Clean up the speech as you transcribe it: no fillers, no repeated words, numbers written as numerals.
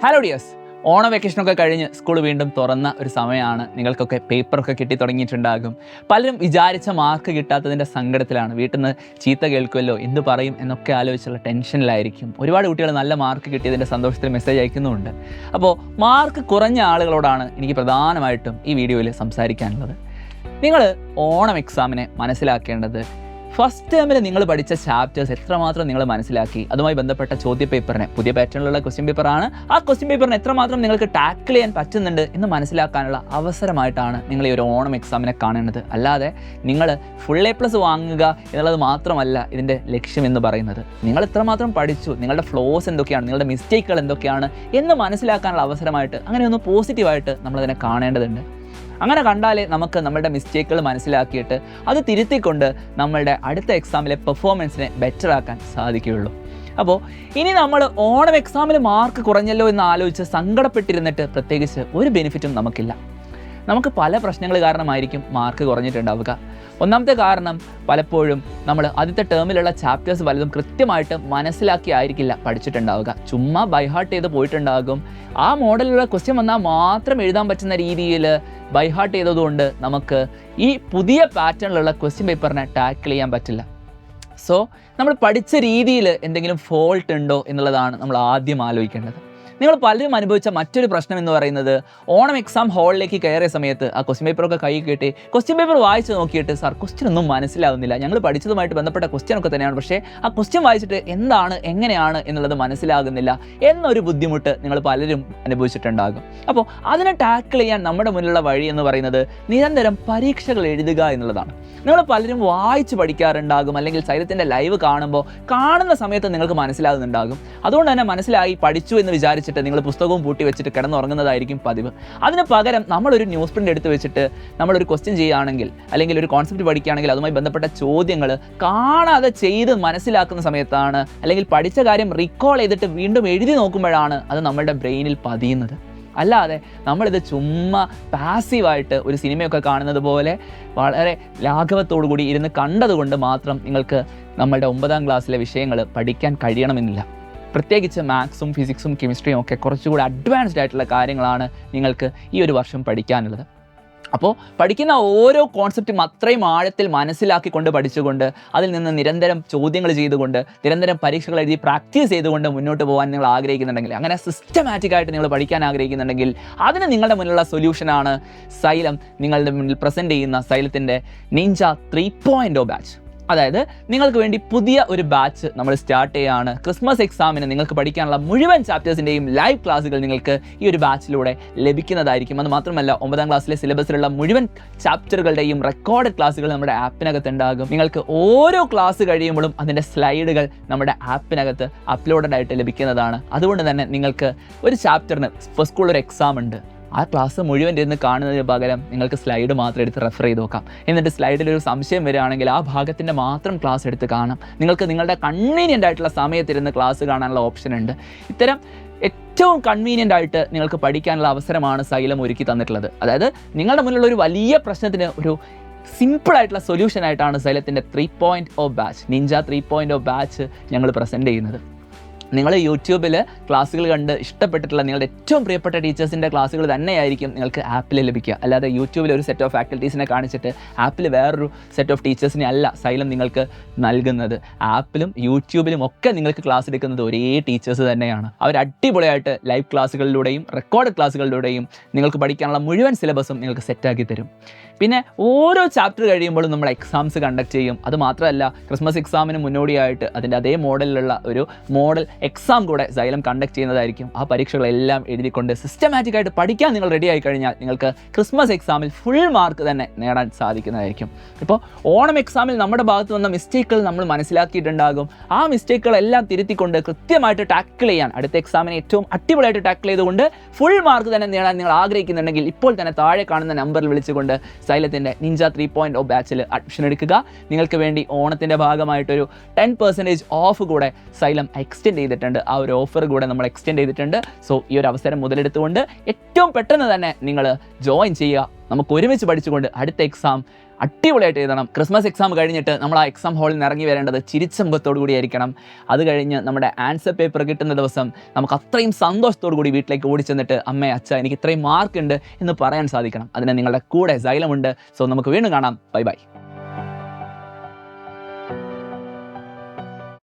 Hello dears, ഓണ വെക്കേഷനൊക്കെ കഴിഞ്ഞ് സ്കൂൾ വീണ്ടും തുറന്ന ഒരു സമയമാണ്. നിങ്ങൾക്കൊക്കെ പേപ്പറൊക്കെ കിട്ടി തുടങ്ങിയിട്ടുണ്ടാകും. പലരും വിചാരിച്ച മാർക്ക് കിട്ടാത്തതിൻ്റെ സങ്കടത്തിലാണ്. വീട്ടിൽ നിന്ന് ചീത്ത കേൾക്കുമല്ലോ, എന്ത് പറയും എന്നൊക്കെ ആലോചിച്ചുള്ള ടെൻഷനിലായിരിക്കും. ഒരുപാട് കുട്ടികൾ നല്ല മാർക്ക് കിട്ടിയതിൻ്റെ സന്തോഷത്തിൽ മെസ്സേജ് അയക്കുന്നുമുണ്ട്. അപ്പോൾ മാർക്ക് കുറഞ്ഞ ആളുകളോടാണ് എനിക്ക് പ്രധാനമായിട്ടും ഈ വീഡിയോയിൽ സംസാരിക്കാനുള്ളത്. നിങ്ങൾ ഓണം എക്സാമിനെ മനസ്സിലാക്കേണ്ടത് ഫസ്റ്റ് ടേമിൽ നിങ്ങൾ പഠിച്ച ചാപ്റ്റേഴ്സ് എത്രമാത്രം നിങ്ങൾ മനസ്സിലാക്കി, അതുമായി ബന്ധപ്പെട്ട ചോദ്യപേപ്പറിനെ, പുതിയ പാറ്റേണിലുള്ള ക്വസ്റ്റ്യൻ പേപ്പറാണ്, ആ ക്വസ്റ്റ്യൻ പേപ്പറിനെ എത്രമാത്രം നിങ്ങൾക്ക് ടാക്കിൾ ചെയ്യാൻ പറ്റുന്നുണ്ട് എന്ന് മനസ്സിലാക്കാനുള്ള അവസരമായിട്ടാണ് നിങ്ങൾ ഈ ഒരു ഓണം എക്സാമിനെ കാണേണ്ടത്. അല്ലാതെ നിങ്ങൾ ഫുൾ A+ വാങ്ങുക എന്നുള്ളത് മാത്രമല്ല ഇതിൻ്റെ ലക്ഷ്യം എന്ന് പറയുന്നത്. നിങ്ങൾ എത്രമാത്രം പഠിച്ചു, നിങ്ങളുടെ ഫ്ലോസ് എന്തൊക്കെയാണ്, നിങ്ങളുടെ മിസ്റ്റേക്കുകൾ എന്തൊക്കെയാണ് എന്ന് മനസ്സിലാക്കാനുള്ള അവസരമായിട്ട് അങ്ങനെയൊന്ന് പോസിറ്റീവായിട്ട് നമ്മളതിനെ കാണേണ്ടതുണ്ട്. അങ്ങനെ കണ്ടാലേ നമുക്ക് നമ്മളുടെ മിസ്റ്റേക്കുകൾ മനസ്സിലാക്കിയിട്ട് അത് തിരുത്തിക്കൊണ്ട് നമ്മളുടെ അടുത്ത എക്സാമിലെ പെർഫോമൻസിനെ ബെറ്റർ ആക്കാൻ സാധിക്കുകയുള്ളൂ. അപ്പോൾ ഇനി നമ്മൾ ഓണം എക്സാമിൽ മാർക്ക് കുറഞ്ഞല്ലോ എന്ന് ആലോചിച്ച് സങ്കടപ്പെട്ടിരുന്നിട്ട് പ്രത്യേകിച്ച് ഒരു ബെനിഫിറ്റും നമുക്കില്ല. നമുക്ക് പല പ്രശ്നങ്ങൾ കാരണമായിരിക്കും മാർക്ക് കുറഞ്ഞിട്ടുണ്ടാവുക. ഒന്നാമത്തെ കാരണം പലപ്പോഴും നമ്മൾ ആദ്യത്തെ ടേമിലുള്ള ചാപ്റ്റേഴ്സ് പലതും കൃത്യമായിട്ട് മനസ്സിലാക്കി ആയിരിക്കില്ല പഠിച്ചിട്ടുണ്ടാവുക. ചുമ്മാ ബൈഹാർട്ട് ചെയ്ത് പോയിട്ടുണ്ടാകും. ആ മോഡലിലുള്ള ക്വസ്റ്റ്യൻ വന്നാൽ മാത്രം എഴുതാൻ പറ്റുന്ന രീതിയിൽ ബൈഹാർട്ട് ചെയ്തതുകൊണ്ട് നമുക്ക് ഈ പുതിയ പാറ്റേണിലുള്ള ക്വസ്റ്റ്യൻ പേപ്പറിനെ ടാക്കിൾ ചെയ്യാൻ പറ്റില്ല. സോ നമ്മൾ പഠിച്ച രീതിയിൽ എന്തെങ്കിലും ഫോൾട്ട് ഉണ്ടോ എന്നുള്ളതാണ് നമ്മൾ ആദ്യം ആലോചിക്കേണ്ടത്. നിങ്ങൾ പലരും അനുഭവിച്ച മറ്റൊരു പ്രശ്നം എന്ന് പറയുന്നത്, ഓണം എക്സാം ഹാളിലേക്ക് കയറിയ സമയത്ത് ആ ക്വസ്റ്റ്യൻ പേപ്പറൊക്കെ കൈ കെട്ടി ക്വസ്റ്റ്യൻ പേപ്പർ വായിച്ച് നോക്കിയിട്ട് സാർ ക്വസ്റ്റ്യൻ ഒന്നും മനസ്സിലാവുന്നില്ല, ഞങ്ങൾ പഠിച്ചതുമായിട്ട് ബന്ധപ്പെട്ട ക്വസ്റ്റ്യൻ ഒക്കെ തന്നെയാണ്, പക്ഷേ ആ ക്വസ്റ്റ്യൻ വായിച്ചിട്ട് എന്താണ് എങ്ങനെയാണ് എന്നുള്ളത് മനസ്സിലാകുന്നില്ല എന്നൊരു ബുദ്ധിമുട്ട് നിങ്ങൾ പലരും അനുഭവിച്ചിട്ടുണ്ടാകും. അപ്പോൾ അതിനെ ടാക്കിൾ ചെയ്യാൻ നമ്മുടെ മുന്നിലുള്ള വഴി എന്ന് പറയുന്നത് നിരന്തരം പരീക്ഷകൾ എഴുതുക എന്നുള്ളതാണ്. നിങ്ങൾ പലരും വായിച്ച് പഠിക്കാറുണ്ടാകും, അല്ലെങ്കിൽ സൈലത്തിൻ്റെ ലൈവ് കാണുമ്പോൾ കാണുന്ന സമയത്ത് നിങ്ങൾക്ക് മനസ്സിലാകുന്നുണ്ടാകും. അതുകൊണ്ട് തന്നെ മനസ്സിലായി പഠിച്ചു എന്ന് വിചാരിച്ചിട്ട് നിങ്ങൾ പുസ്തകവും പൂട്ടി വെച്ചിട്ട് കിടന്നുറങ്ങുന്നതായിരിക്കും പതിവ്. അതിന് പകരം നമ്മളൊരു ന്യൂസ് പ്രിൻ്റ് എടുത്ത് വെച്ചിട്ട് നമ്മളൊരു ക്വസ്റ്റ്യൻ ചെയ്യുകയാണെങ്കിൽ, അല്ലെങ്കിൽ ഒരു കോൺസെപ്റ്റ് പഠിക്കുകയാണെങ്കിൽ അതുമായി ബന്ധപ്പെട്ട ചോദ്യങ്ങൾ കാണാതെ ചെയ്ത് മനസ്സിലാക്കുന്ന സമയത്താണ്, അല്ലെങ്കിൽ പഠിച്ച കാര്യം റീകോൾ ചെയ്തിട്ട് വീണ്ടും എഴുതി നോക്കുമ്പോഴാണ് അത് നമ്മുടെ ബ്രെയിനിൽ പതിയുന്നത്. അല്ലാതെ നമ്മളിത് ചുമ്മാ പാസീവായിട്ട് ഒരു സിനിമയൊക്കെ കാണുന്നത് പോലെ വളരെ ലാഘവത്തോടു കൂടി ഇരുന്ന് കണ്ടതുകൊണ്ട് മാത്രം നിങ്ങൾക്ക് നമ്മളുടെ 9ാം ക്ലാസ്സിലെ വിഷയങ്ങൾ പഠിക്കാൻ കഴിയണമെന്നില്ല. പ്രത്യേകിച്ച് മാത്സും ഫിസിക്സും കെമിസ്ട്രിയും ഒക്കെ കുറച്ചുകൂടി അഡ്വാൻസ്ഡ് ആയിട്ടുള്ള കാര്യങ്ങളാണ് നിങ്ങൾക്ക് ഈ ഒരു വർഷം പഠിക്കാനുള്ളത്. അപ്പോൾ പഠിക്കുന്ന ഓരോ കോൺസെപ്റ്റും അത്രയും ആഴത്തിൽ മനസ്സിലാക്കിക്കൊണ്ട് പഠിച്ചുകൊണ്ട് അതിൽ നിന്ന് നിരന്തരം ചോദ്യങ്ങൾ ചെയ്തുകൊണ്ട് നിരന്തരം പരീക്ഷകൾ എഴുതി പ്രാക്ടീസ് ചെയ്തുകൊണ്ട് മുന്നോട്ട് പോകാൻ നിങ്ങൾ ആഗ്രഹിക്കുന്നുണ്ടെങ്കിൽ, അങ്ങനെ സിസ്റ്റമാറ്റിക്കായിട്ട് നിങ്ങൾ പഠിക്കാൻ ആഗ്രഹിക്കുന്നുണ്ടെങ്കിൽ അതിന് നിങ്ങളുടെ മുന്നിലുള്ള സൊല്യൂഷനാണ് സൈലം നിങ്ങളുടെ മുന്നിൽ പ്രസൻറ്റ് ചെയ്യുന്ന സൈലത്തിൻ്റെ നിഞ്ച 3.0 ബാച്ച്. അതായത് നിങ്ങൾക്ക് വേണ്ടി പുതിയ ഒരു ബാച്ച് നമ്മൾ സ്റ്റാർട്ട് ചെയ്യുകയാണ്. ക്രിസ്മസ് എക്സാമിന് നിങ്ങൾക്ക് പഠിക്കാനുള്ള മുഴുവൻ ചാപ്റ്റേഴ്സിൻ്റെയും ലൈവ് ക്ലാസ്സുകൾ നിങ്ങൾക്ക് ഈ ഒരു ബാച്ചിലൂടെ ലഭിക്കുന്നതായിരിക്കും. അത് മാത്രമല്ല 9ാം ക്ലാസ്സിലെ സിലബസിലുള്ള മുഴുവൻ ചാപ്റ്ററുകളുടെയും റെക്കോർഡഡ് ക്ലാസ്സുകൾ നമ്മുടെ ആപ്പിനകത്ത് ഉണ്ടാകും. നിങ്ങൾക്ക് ഓരോ ക്ലാസ് കഴിയുമ്പോഴും അതിൻ്റെ സ്ലൈഡുകൾ നമ്മുടെ ആപ്പിനകത്ത് അപ്ലോഡഡ് ആയിട്ട് ലഭിക്കുന്നതാണ്. അതുകൊണ്ട് തന്നെ നിങ്ങൾക്ക് ഒരു ചാപ്റ്ററിന് ഇപ്പോൾ സ്കൂളിൽ ഒരു എക്സാം ഉണ്ട്, ആ ക്ലാസ് മുഴുവൻ ഇരുന്ന് കാണുന്നതിന് പകരം നിങ്ങൾക്ക് സ്ലൈഡ് മാത്രം എടുത്ത് റെഫർ ചെയ്ത് നോക്കാം. എന്നിട്ട് സ്ലൈഡിലൊരു സംശയം വരികയാണെങ്കിൽ ആ ഭാഗത്തിൻ്റെ മാത്രം ക്ലാസ് എടുത്ത് കാണാം. നിങ്ങൾക്ക് നിങ്ങളുടെ കൺവീനിയൻ്റ് ആയിട്ടുള്ള സമയത്തിരുന്ന് ക്ലാസ് കാണാനുള്ള ഓപ്ഷൻ ഉണ്ട്. ഇത്തരം ഏറ്റവും കൺവീനിയൻ്റ് ആയിട്ട് നിങ്ങൾക്ക് പഠിക്കാനുള്ള അവസരമാണ് സൈലം ഒരുക്കി തന്നിട്ടുള്ളത്. അതായത് നിങ്ങളുടെ മുന്നിലുള്ള ഒരു വലിയ പ്രശ്നത്തിന് ഒരു സിമ്പിളായിട്ടുള്ള സൊല്യൂഷനായിട്ടാണ് സൈലത്തിൻ്റെ 3.0 ബാച്ച്, നിഞ്ച 3.0 ബാച്ച് ഞങ്ങൾ പ്രസൻറ്റ് ചെയ്യുന്നത്. നിങ്ങൾ യൂട്യൂബിൽ ക്ലാസ്സുകൾ കണ്ട് ഇഷ്ടപ്പെട്ടിട്ടുള്ള നിങ്ങളുടെ ഏറ്റവും പ്രിയപ്പെട്ട ടീച്ചേഴ്സിൻ്റെ ക്ലാസ്സുകൾ തന്നെയായിരിക്കും നിങ്ങൾക്ക് ആപ്പിൽ ലഭിക്കുക. അല്ലാതെ യൂട്യൂബിൽ ഒരു സെറ്റ് ഓഫ് ഫാക്കൽറ്റീസിനെ കാണിച്ചിട്ട് ആപ്പിൽ വേറൊരു സെറ്റ് ഓഫ് ടീച്ചേഴ്സിനെ അല്ല സൈലം നിങ്ങൾക്ക് നൽകുന്നത്. ആപ്പിലും യൂട്യൂബിലും ഒക്കെ നിങ്ങൾക്ക് ക്ലാസ് എടുക്കുന്നത് ഒരേ ടീച്ചേഴ്സ് തന്നെയാണ്. അവർ അടിപൊളിയായിട്ട് ലൈവ് ക്ലാസ്സുകളിലൂടെയും റെക്കോർഡ് ക്ലാസ്സുകളിലൂടെയും നിങ്ങൾക്ക് പഠിക്കാനുള്ള മുഴുവൻ സിലബസും നിങ്ങൾക്ക് സെറ്റാക്കി തരും. പിന്നെ ഓരോ ചാപ്റ്റർ കഴിയുമ്പോഴും നമ്മൾ എക്സാംസ് കണ്ടക്ട് ചെയ്യും. അതുമാത്രമല്ല, ക്രിസ്മസ് എക്സാമിന് മുന്നോടിയായിട്ട് അതിൻ്റെ അതേ മോഡലിലുള്ള ഒരു മോഡൽ എക്സാം കൂടെ സൈലം കണ്ടക്ട് ചെയ്യുന്നതായിരിക്കും. ആ പരീക്ഷകളെല്ലാം എഴുതിക്കൊണ്ട് സിസ്റ്റമാറ്റിക്കായിട്ട് പഠിക്കാൻ നിങ്ങൾ റെഡി ആയി കഴിഞ്ഞാൽ നിങ്ങൾക്ക് ക്രിസ്മസ് എക്സാമിൽ ഫുൾ മാർക്ക് തന്നെ നേടാൻ സാധിക്കുന്നതായിരിക്കും. ഇപ്പോൾ ഓണം എക്സാമിൽ നമ്മുടെ ഭാഗത്ത് വന്ന മിസ്റ്റേക്കുകൾ നമ്മൾ മനസ്സിലാക്കിയിട്ടുണ്ടാകും. ആ മിസ്റ്റേക്കുകളെല്ലാം തിരുത്തിക്കൊണ്ട് കൃത്യമായിട്ട് ടാക്കിൾ ചെയ്യാൻ, അടുത്ത എക്സാമിനെ ഏറ്റവും അടിപൊളിയായിട്ട് ടാക്കിൾ ചെയ്തുകൊണ്ട് ഫുൾ മാർക്ക് തന്നെ നേടാൻ നിങ്ങൾ ആഗ്രഹിക്കുന്നുണ്ടെങ്കിൽ ഇപ്പോൾ തന്നെ താഴെ കാണുന്ന നമ്പറിൽ വിളിച്ചുകൊണ്ട് സൈലത്തിൻ്റെ നിഞ്ച 3.0 ബാച്ചിൽ അഡ്മിഷൻ എടുക്കുക. നിങ്ങൾക്ക് വേണ്ടി ഓണത്തിൻ്റെ ഭാഗമായിട്ടൊരു 10% ഓഫ് കൂടെ സൈലം എക്സ്റ്റെൻഡ് ചെയ്തിട്ടുണ്ട്. ആ ഒരു ഓഫർ കൂടെ നമ്മൾ എക്സ്റ്റെൻഡ് ചെയ്തിട്ടുണ്ട്. സോ ഈ ഒരു അവസരം മുതലെടുത്തുകൊണ്ട് ഏറ്റവും പെട്ടെന്ന് തന്നെ നിങ്ങൾ ജോയിൻ ചെയ്യുക. നമുക്ക് ഒരുമിച്ച് പഠിച്ചുകൊണ്ട് അടുത്ത എക്സാം അടിപൊളിയായിട്ട് എഴുതണം. ക്രിസ്മസ് എക്സാം കഴിഞ്ഞിട്ട് നമ്മൾ ആ എക്സാം ഹാളിൽ നിന്ന് ഇറങ്ങി വരേണ്ടത് ചിരിച്ച മുഖത്തോടു കൂടി ആയിരിക്കണം. അത് കഴിഞ്ഞ് നമ്മുടെ ആൻസർ പേപ്പർ കിട്ടുന്ന ദിവസം നമുക്ക് അത്രയും സന്തോഷത്തോടു കൂടി വീട്ടിലേക്ക് ഓടിച്ചെന്നിട്ട് അമ്മേ അച്ഛ എനിക്ക് ഇത്രയും മാർക്ക് ഉണ്ട് എന്ന് പറയാൻ സാധിക്കണം. അതിന് നിങ്ങളുടെ കൂടെ സൈലമുണ്ട്. സോ നമുക്ക് വീണ്ടും കാണാം. Bye bye.